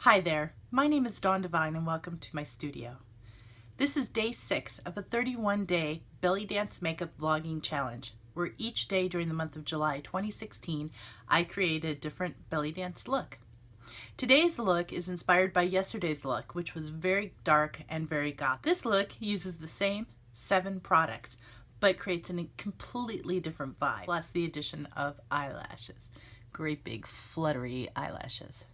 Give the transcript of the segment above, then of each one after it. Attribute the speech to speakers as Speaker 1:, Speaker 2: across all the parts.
Speaker 1: Hi there, my name is Devine and welcome to my studio. This is day 6 of a 31-day belly dance makeup vlogging challenge, where each day during the month of July 2016, I created a different belly dance look. Today's look is inspired by yesterday's look, which was very dark and very goth. This look uses the same 7 products, but creates a completely different vibe, plus the addition of eyelashes. Great big fluttery eyelashes.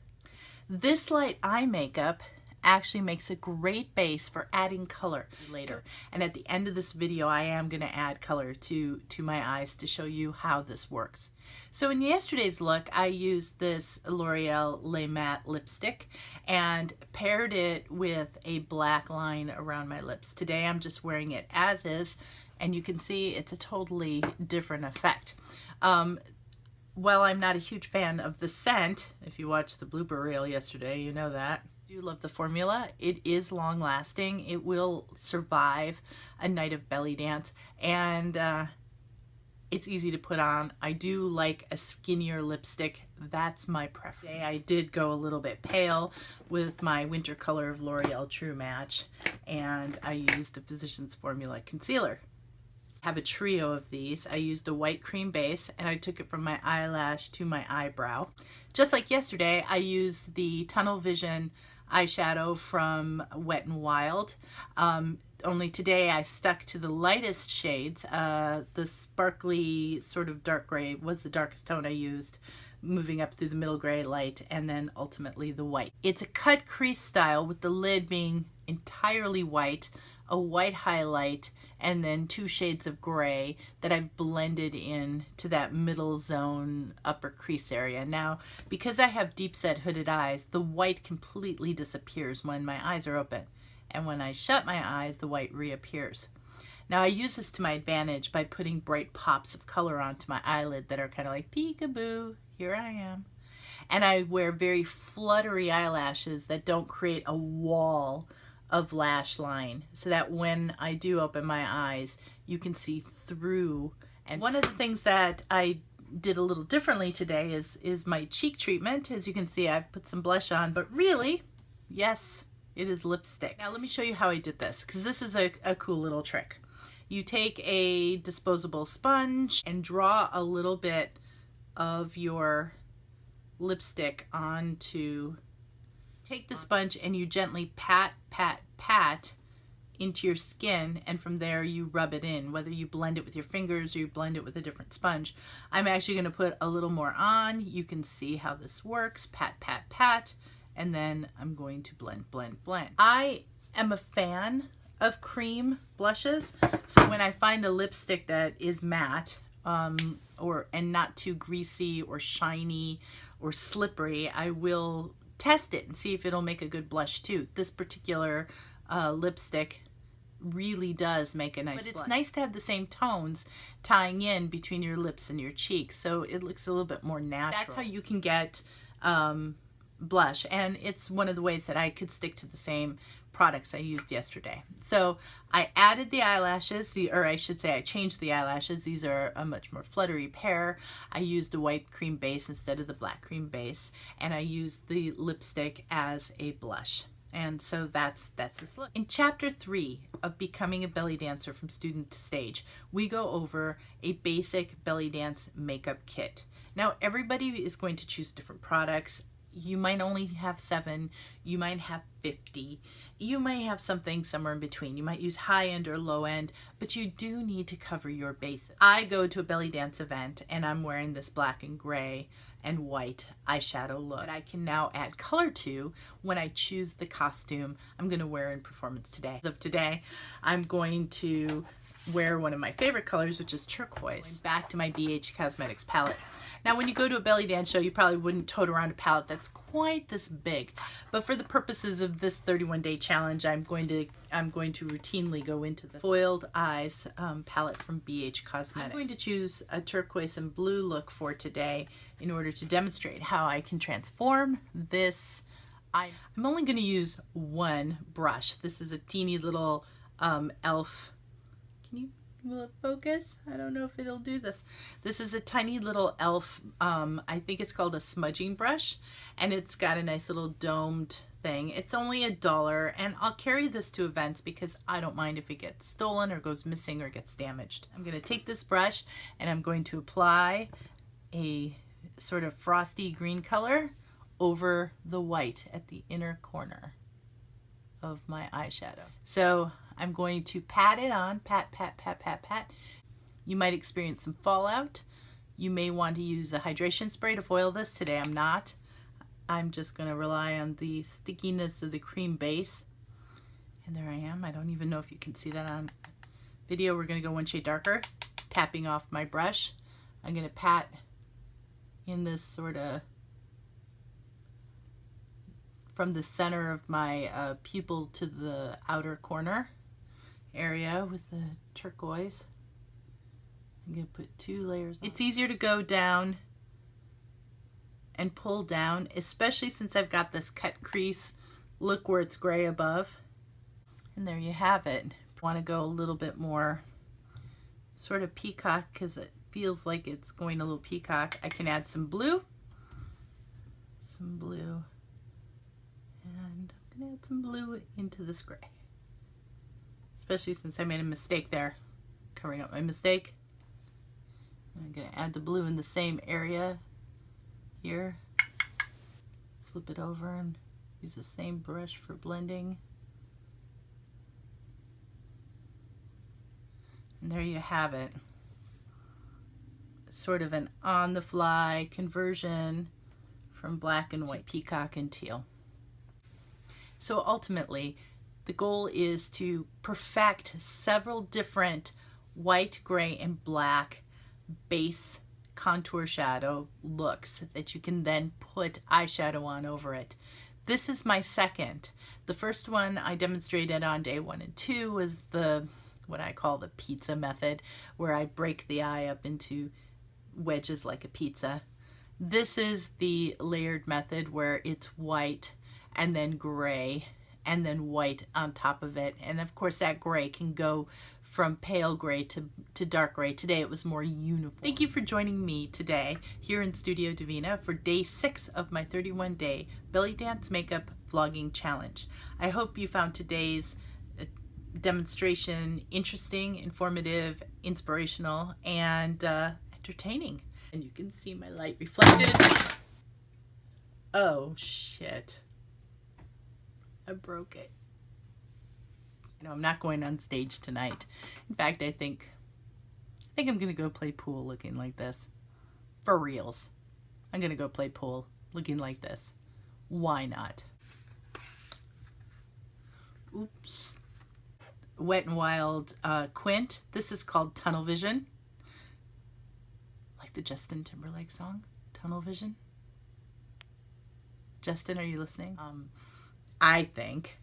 Speaker 1: This light eye makeup actually makes a great base for adding color later. And at the end of this video, I am going to add color to my eyes to show you how this works. So in yesterday's look, I used this L'Oreal Le Matte lipstick and paired it with a black line around my lips. Today, I'm just wearing it as is, and you can see it's a totally different effect. Well, I'm not a huge fan of the scent. If you watched the blooper reel yesterday, you know that. I do love the formula. It is long lasting. It will survive a night of belly dance, and it's easy to put on. I do like a skinnier lipstick. That's my preference. Today I did go a little bit pale with my winter color of L'Oreal True Match, and I used a Physicians Formula concealer. Have a trio of these. I used a white cream base and I took it from my eyelash to my eyebrow. Just like yesterday, I used the Tunnel Vision eyeshadow from Wet n Wild. Only today I stuck to the lightest shades. The sparkly sort of dark gray was the darkest tone I used, moving up through the middle gray light, and then ultimately the white. It's a cut crease style with the lid being entirely white, a white highlight, and then 2 shades of gray that I've blended in to that middle zone upper crease area. Now, because I have deep set hooded eyes, the white completely disappears when my eyes are open. And when I shut my eyes, the white reappears. Now, I use this to my advantage by putting bright pops of color onto my eyelid that are kind of like, peekaboo, here I am. And I wear very fluttery eyelashes that don't create a wall of lash line, so that when I do open my eyes, you can see through. And one of the things that I did a little differently today is my cheek treatment. As you can see, I've put some blush on, but really, yes, it is lipstick. Now let me show you how I did this, because this is a cool little trick. You take a disposable sponge and draw a little bit of your lipstick onto. Take the sponge and you gently pat into your skin, and from there you rub it in, whether you blend it with your fingers or you blend it with a different sponge. I'm actually going to put a little more on. You can see how this works. Pat, and then I'm going to blend. I am a fan of cream blushes, so when I find a lipstick that is matte and not too greasy or shiny or slippery, I will test it and see if it'll make a good blush too. This particular lipstick really does make a nice blush. But it's nice to have the same tones tying in between your lips and your cheeks, so it looks a little bit more natural. That's how you can get blush, and it's one of the ways that I could stick to the same products I used yesterday. So I added the eyelashes, or I should say I changed the eyelashes. These are a much more fluttery pair. I used a white cream base instead of the black cream base, and I used the lipstick as a blush. And so that's this look. In chapter 3 of Becoming a Belly Dancer from Student to Stage, we go over a basic belly dance makeup kit. Now everybody is going to choose different products. You might only have 7, you might have 50, you might have something somewhere in between. You might use high end or low end, but you do need to cover your bases. I go to a belly dance event and I'm wearing this black and gray and white eyeshadow look that I can now add color to when I choose the costume I'm going to wear in performance today. As of today, I'm going to wear one of my favorite colors, which is turquoise. Going back to my BH Cosmetics palette. Now, when you go to a belly dance show, you probably wouldn't tote around a palette that's quite this big. But for the purposes of this 31-day challenge, I'm going to routinely go into the Foiled Eyes palette from BH Cosmetics. I'm going to choose a turquoise and blue look for today in order to demonstrate how I can transform this. I'm only going to use one brush. This is a teeny little e.l.f. Can you Will it focus? I don't know if it'll do this. This is a tiny little elf, I think it's called a smudging brush, and it's got a nice little domed thing. It's only $1, and I'll carry this to events because I don't mind if it gets stolen or goes missing or gets damaged. I'm going to take this brush and I'm going to apply a sort of frosty green color over the white at the inner corner of my eyeshadow. So I'm going to pat it on, pat, pat, pat, pat, pat. You might experience some fallout. You may want to use a hydration spray to foil this. Today I'm not. I'm just going to rely on the stickiness of the cream base. And there I am. I don't even know if you can see that on video. We're going to go one shade darker, tapping off my brush. I'm going to pat in this sort of from the center of my pupil to the outer corner area with the turquoise. I'm going to put 2 layers on. It's easier to go down and pull down, especially since I've got this cut crease. Look where it's gray above. And there you have it. Want to go a little bit more sort of peacock because it feels like it's going a little peacock. I can add some blue. And I'm going to add some blue into this gray. Especially since I made a mistake there, covering up my mistake. I'm going to add the blue in the same area here. Flip it over and use the same brush for blending. And there you have it. Sort of an on-the-fly conversion from black and white, peacock and teal. So ultimately, the goal is to perfect several different white, gray, and black base contour shadow looks that you can then put eyeshadow on over it. This is my second. The first one I demonstrated on day 1 and 2 was what I call the pizza method, where I break the eye up into wedges like a pizza. This is the layered method where it's white and then gray and then white on top of it. And of course that gray can go from pale gray to dark gray. Today it was more uniform. Thank you for joining me today here in Studio Devine for day 6 of my 31-day belly dance makeup vlogging challenge. I hope you found today's demonstration interesting, informative, inspirational, and entertaining. And you can see my light reflected. Oh shit. I broke it. No, I'm not going on stage tonight. In fact, I think I'm gonna go play pool looking like this. For reals. I'm gonna go play pool looking like this. Why not? Oops. Wet n Wild Quint. This is called Tunnel Vision. Like the Justin Timberlake song, Tunnel Vision. Justin, are you listening? I think,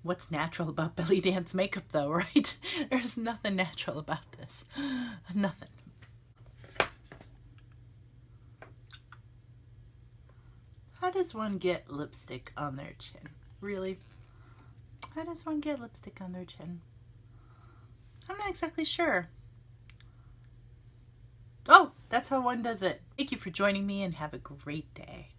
Speaker 1: what's natural about belly dance makeup though, right? There's nothing natural about this. Nothing. How does one get lipstick on their chin? Really? How does one get lipstick on their chin? I'm not exactly sure. Oh, that's how one does it. Thank you for joining me and have a great day.